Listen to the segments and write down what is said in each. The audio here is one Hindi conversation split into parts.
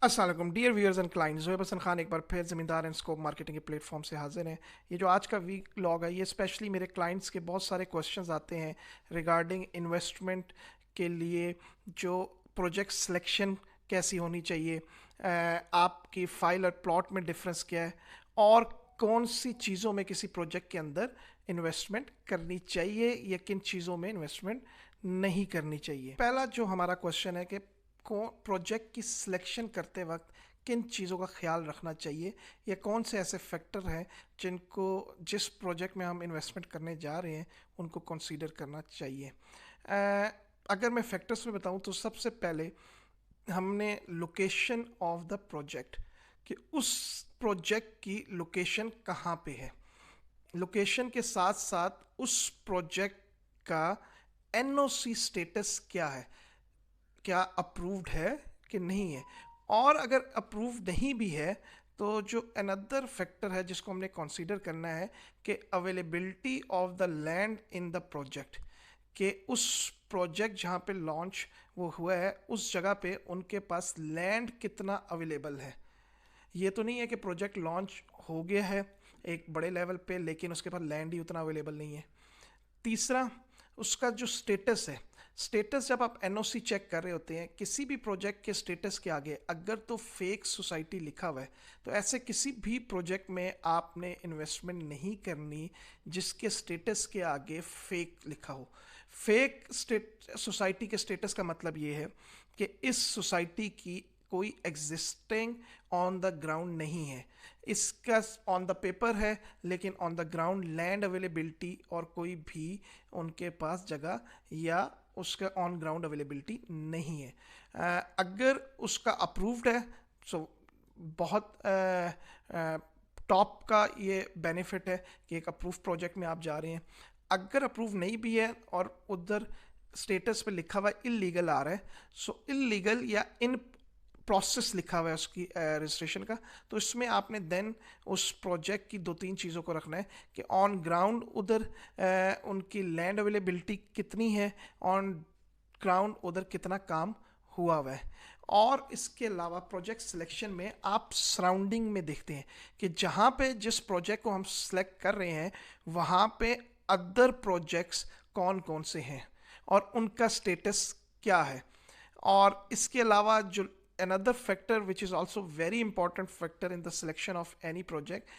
अस्सलाम वालेकुम dear viewers and clients. Zohaib Hasan Khan एक बार फिर ज़मींदार एंड स्कोप मार्केटिंग के प्लेटफॉर्म से हाजिर हैं। ये जो आज का वीक लॉग है ये स्पेशली मेरे क्लाइंट्स के बहुत सारे क्वेश्चंस आते हैं रिगार्डिंग इन्वेस्टमेंट के लिए। जो प्रोजेक्ट सिलेक्शन कैसी होनी चाहिए, आपकी फ़ाइल और प्लॉट में डिफरेंस क्या है, और कौन सी चीज़ों में किसी प्रोजेक्ट के अंदर इन्वेस्टमेंट करनी चाहिए या किन चीज़ों में इन्वेस्टमेंट नहीं करनी चाहिए। पहला जो हमारा क्वेश्चन है कि प्रोजेक्ट की सिलेक्शन करते वक्त किन चीज़ों का ख्याल रखना चाहिए या कौन से ऐसे फैक्टर हैं जिनको जिस प्रोजेक्ट में हम इन्वेस्टमेंट करने जा रहे हैं उनको कंसीडर करना चाहिए। अगर मैं फैक्टर्स में बताऊं तो सबसे पहले हमने लोकेशन ऑफ द प्रोजेक्ट, कि उस प्रोजेक्ट की लोकेशन कहाँ पे है। लोकेशन के साथ साथ उस प्रोजेक्ट का एनओसी स्टेटस क्या है, क्या अप्रूव्ड है कि नहीं है। और अगर अप्रूव नहीं भी है तो जो अनदर फैक्टर है जिसको हमने कंसीडर करना है कि availability of the land in the project, कि उस प्रोजेक्ट जहाँ पे लॉन्च वो हुआ है उस जगह पे उनके पास लैंड कितना अवेलेबल है। ये तो नहीं है कि प्रोजेक्ट लॉन्च हो गया है एक बड़े लेवल पे लेकिन उसके पास लैंड ही उतना अवेलेबल नहीं है। तीसरा, उसका जो स्टेटस है। स्टेटस जब आप एनओसी चेक कर रहे होते हैं किसी भी प्रोजेक्ट के स्टेटस के आगे अगर तो फेक सोसाइटी लिखा हुआ है तो ऐसे किसी भी प्रोजेक्ट में आपने इन्वेस्टमेंट नहीं करनी जिसके स्टेटस के आगे फेक लिखा हो। फेक सोसाइटी के स्टेटस का मतलब ये है कि इस सोसाइटी की कोई एग्जिस्टिंग ऑन द ग्राउंड नहीं है, इसका ऑन द पेपर है लेकिन on the ground land availability और कोई भी उनके पास जगह या उसका ऑन ग्राउंड अवेलेबिलिटी नहीं है। अगर उसका अप्रूव्ड है सो बहुत टॉप का ये बेनिफिट है कि एक अप्रूव प्रोजेक्ट में आप जा रहे हैं। अगर अप्रूव नहीं भी है और उधर स्टेटस पे लिखा हुआ इलीगल आ रहा है, सो इलीगल या इन प्रोसेस लिखा हुआ है उसकी रजिस्ट्रेशन का, तो इसमें आपने देन उस प्रोजेक्ट की दो तीन चीज़ों को रखना है कि ऑन ग्राउंड उधर उनकी लैंड अवेलेबिलिटी कितनी है, ऑन ग्राउंड उधर कितना काम हुआ हुआ है। और इसके अलावा प्रोजेक्ट सिलेक्शन में आप सराउंडिंग में देखते हैं कि जहाँ पे जिस प्रोजेक्ट को हम सिलेक्ट कर रहे हैं वहाँ पे अदर प्रोजेक्ट्स कौन कौन से हैं और उनका स्टेटस क्या है। और इसके अलावा जो another factor which is also very important factor in the selection of any project,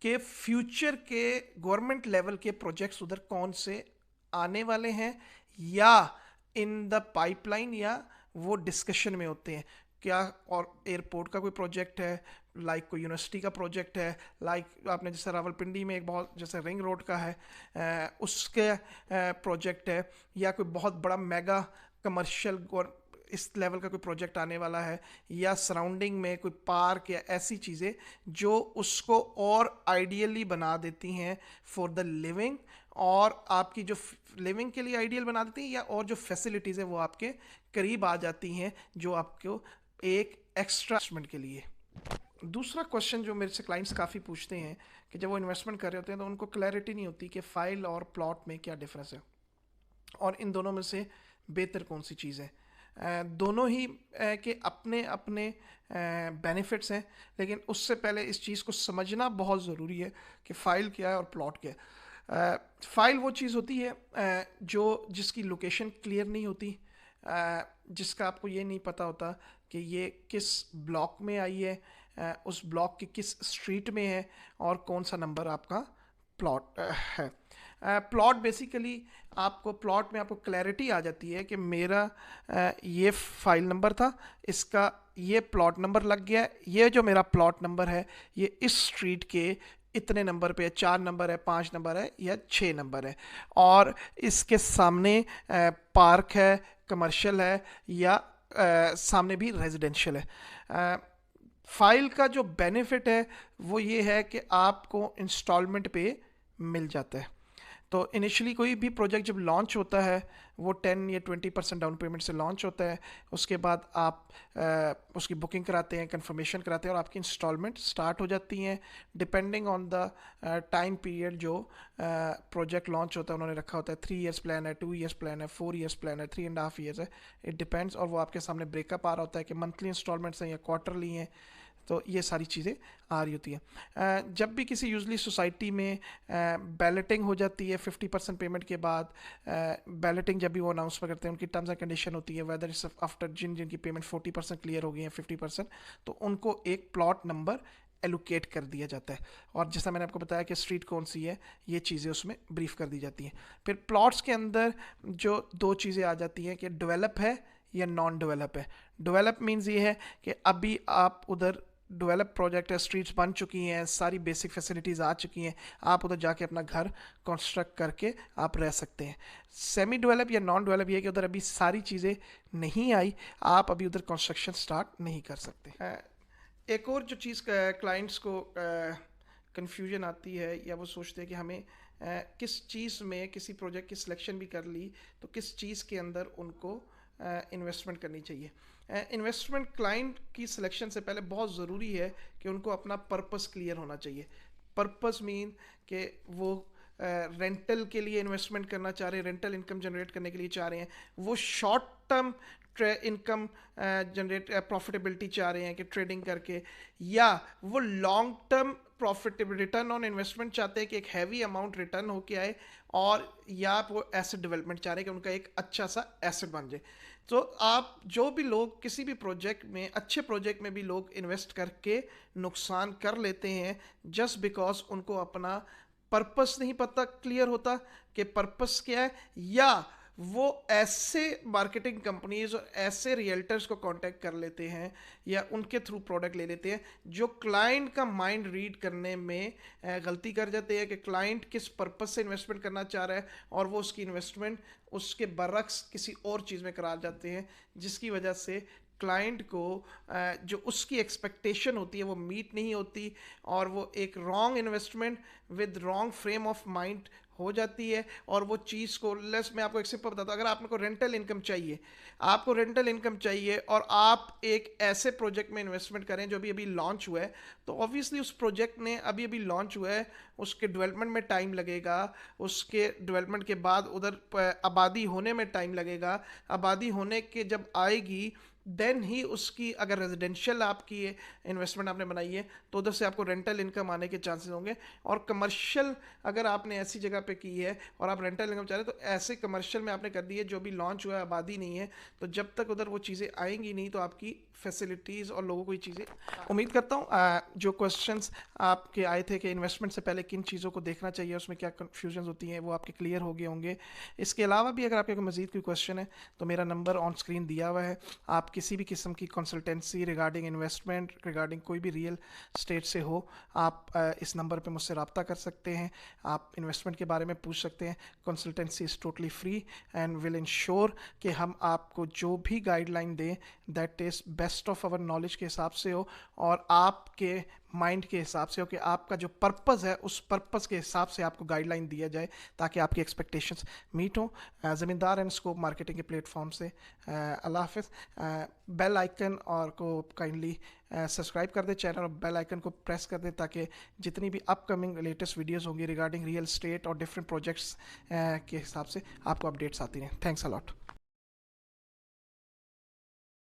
के फ्यूचर के गवर्नमेंट लेवल के प्रोजेक्ट्स उधर कौन से आने वाले हैं या इन द पाइपलाइन या वो डिस्कशन में होते हैं क्या। और एयरपोर्ट का कोई प्रोजेक्ट है, लाइक कोई यूनिवर्सिटी का प्रोजेक्ट है, लाइक आपने जैसे रावलपिंडी में एक बहुत जैसे रिंग रोड का है उसके प्रोजेक्ट है, या कोई बहुत बड़ा मेगा कमर्शियल इस लेवल का कोई प्रोजेक्ट आने वाला है, या सराउंडिंग में कोई पार्क या ऐसी चीज़ें जो उसको और आइडियली बना देती हैं फॉर द लिविंग, और आपकी जो लिविंग के लिए आइडियल बना देती हैं या और जो फैसिलिटीज़ है वो आपके करीब आ जाती हैं जो आपको एक एक्स्ट्रा इन्वेस्टमेंट के लिए। दूसरा क्वेश्चन जो मेरे से क्लाइंट्स काफ़ी पूछते हैं कि जब वो इन्वेस्टमेंट कर रहे होते हैं तो उनको क्लैरिटी नहीं होती कि फ़ाइल और प्लॉट में क्या डिफरेंस है और इन दोनों में से बेहतर कौन सी चीज़ है। दोनों ही के अपने अपने बेनिफिट्स हैं, लेकिन उससे पहले इस चीज़ को समझना बहुत ज़रूरी है कि फ़ाइल क्या है और प्लॉट क्या है। फ़ाइल वो चीज़ होती है जो जिसकी लोकेशन क्लियर नहीं होती, जिसका आपको ये नहीं पता होता कि ये किस ब्लॉक में आई है, उस ब्लॉक की किस स्ट्रीट में है और कौन सा नंबर आपका प्लॉट है। प्लॉट बेसिकली आपको प्लॉट में आपको क्लैरिटी आ जाती है कि मेरा ये फाइल नंबर था, इसका ये प्लॉट नंबर लग गया, ये जो मेरा प्लॉट नंबर है ये इस स्ट्रीट के इतने नंबर पे है, 4 नंबर है, 5 नंबर है या 6 नंबर है, और इसके सामने पार्क है, कमर्शियल है या सामने भी रेजिडेंशियल है। फाइल का जो बेनिफिट है वो ये है कि आपको इंस्टॉलमेंट पे मिल जाता है। तो इनिशियली कोई भी प्रोजेक्ट जब लॉन्च होता है वो 10 या 20% डाउन पेमेंट से लॉन्च होता है। उसके बाद आप उसकी बुकिंग कराते हैं, कंफर्मेशन कराते हैं और आपकी इंस्टॉलमेंट स्टार्ट हो जाती हैं depending on the time period जो प्रोजेक्ट लॉन्च होता है। उन्होंने रखा होता है 3 ईयर्स प्लान है, 2 ईयर्स प्लान है, 4 ईयर्स प्लान है, 3.5 ईयर्स है, इट डिपेंड्स। और वो आपके सामने ब्रेकअप आ रहा होता है कि मंथली इंस्टॉलमेंट्स हैं या क्वार्टरली हैं, तो ये सारी चीज़ें आ रही होती हैं। जब भी किसी यूजली सोसाइटी में बैलेटिंग हो जाती है 50% पेमेंट के बाद, बैलेटिंग जब भी वो अनाउंसमेंट करते हैं उनकी टर्म्स एंड कंडीशन होती है वेदर इट्स आफ्टर जिनकी पेमेंट 40% क्लियर हो गई है 50%, तो उनको एक प्लॉट नंबर एलोकेट कर दिया जाता है। और जैसा मैंने आपको बताया कि स्ट्रीट कौन सी है, ये चीज़ें उसमें ब्रीफ कर दी जाती हैं। फिर प्लॉट्स के अंदर जो 2 चीज़ें आ जाती हैं कि डेवलप है या नॉन डेवलप है। डेवलप मीन्स ये है कि अभी आप उधर डेवलप प्रोजेक्ट है, स्ट्रीट्स बन चुकी हैं, सारी बेसिक फैसिलिटीज़ आ चुकी हैं, आप उधर जाके अपना घर कंस्ट्रक्ट करके आप रह सकते हैं। सेमी डेवलप या नॉन डेवलप ये है कि उधर अभी सारी चीज़ें नहीं आई, आप अभी उधर कंस्ट्रक्शन स्टार्ट नहीं कर सकते। एक और जो चीज़ क्लाइंट्स को कन्फ्यूजन आती है या वो सोचते हैं कि हमें किस चीज़ में किसी प्रोजेक्ट की सिलेक्शन भी कर ली तो किस चीज़ के अंदर उनको इन्वेस्टमेंट करनी चाहिए। इन्वेस्टमेंट क्लाइंट की सिलेक्शन से पहले बहुत ज़रूरी है कि उनको अपना पर्पस क्लियर होना चाहिए। पर्पस मीन कि वो रेंटल के लिए इन्वेस्टमेंट करना चाह रहे हैं, रेंटल इनकम जनरेट करने के लिए चाह रहे हैं, वो short term income generate profitability चाह रहे हैं कि ट्रेडिंग करके, या वो long term profitable return on investment चाहते हैं कि एक हैवी अमाउंट रिटर्न होके आए, और या वो एसेट डेवलपमेंट चाह रहे हैं कि उनका एक अच्छा सा एसेट बन जाए। तो आप जो भी लोग किसी भी प्रोजेक्ट में, अच्छे प्रोजेक्ट में भी लोग इन्वेस्ट करके नुकसान कर लेते हैं जस्ट बिकॉज उनको अपना पर्पस नहीं पता क्लियर होता कि पर्पस क्या है, या वो ऐसे मार्केटिंग कंपनीज और ऐसे रियल्टर्स को कांटेक्ट कर लेते हैं या उनके थ्रू प्रोडक्ट ले लेते हैं जो क्लाइंट का माइंड रीड करने में गलती कर जाते हैं कि क्लाइंट किस पर्पस से इन्वेस्टमेंट करना चाह रहा है और वो उसकी इन्वेस्टमेंट उसके बरक्स किसी और चीज़ में करा जाते हैं, जिसकी वजह से क्लाइंट को जो उसकी एक्सपेक्टेशन होती है वो मीट नहीं होती और वो एक wrong investment with wrong frame of mind हो जाती है। और वो चीज़ को लेस, मैं आपको एक सिंपल बताता हूँ, अगर आपको रेंटल इनकम चाहिए, आपको रेंटल इनकम चाहिए और आप एक ऐसे प्रोजेक्ट में इन्वेस्टमेंट करें जो अभी लॉन्च हुआ है, तो ऑब्वियसली उस प्रोजेक्ट ने अभी लॉन्च हुआ है, उसके डेवलपमेंट में टाइम लगेगा, उसके डेवलपमेंट के बाद उधर आबादी होने में टाइम लगेगा, आबादी होने के जब आएगी देन ही उसकी, अगर रेजिडेंशियल आपकी इन्वेस्टमेंट आपने बनाई है तो उधर से आपको रेंटल इनकम आने के चांसेस होंगे। और कमर्शियल अगर आपने ऐसी जगह पे की है और आप रेंटल इनकम चाह रहे हैं तो ऐसे कमर्शियल में आपने कर दी है जो भी लॉन्च हुआ है, आबादी नहीं है, तो जब तक उधर वो चीज़ें आएंगी नहीं तो आपकी फैसिलिटीज़ और लोगों को ये चीज़ें, उम्मीद करता हूँ जो क्वेश्चंस आपके आए थे कि इन्वेस्टमेंट से पहले किन चीज़ों को देखना चाहिए, उसमें क्या कन्फ्यूजन होती हैं, वो आपके क्लियर हो गए होंगे। इसके अलावा भी अगर आपके मज़ीद कोई क्वेश्चन है तो मेरा नंबर ऑन स्क्रीन दिया हुआ है, आप किसी भी किस्म की कंसल्टेंसी रिगार्डिंग इन्वेस्टमेंट, रिगार्डिंग कोई भी रियल स्टेट से हो, आप इस नंबर पे मुझसे रब्ता कर सकते हैं, आप इन्वेस्टमेंट के बारे में पूछ सकते हैं। Consultancy is totally free and will insure कि हम आपको जो भी गाइडलाइन दें that is best of our knowledge के हिसाब से हो और आपके माइंड के हिसाब से हो कि आपका जो पर्पस है उस पर्पस के हिसाब से आपको गाइडलाइन दिया जाए ताकि आपकी एक्सपेक्टेशंस मीट हो। ज़मींदार एंड स्कोप मार्केटिंग के प्लेटफॉर्म से अल्लाह हाफ़िज़। बेल आइकन और को काइंडली सब्सक्राइब कर दें चैनल और बेल आइकन को प्रेस कर दें ताकि जितनी भी अपकमिंग लेटेस्ट वीडियोस होंगी रिगार्डिंग रियल स्टेट और डिफरेंट प्रोजेक्ट्स के हिसाब से आपको अपडेट्स आती रहें। Thanks a lot.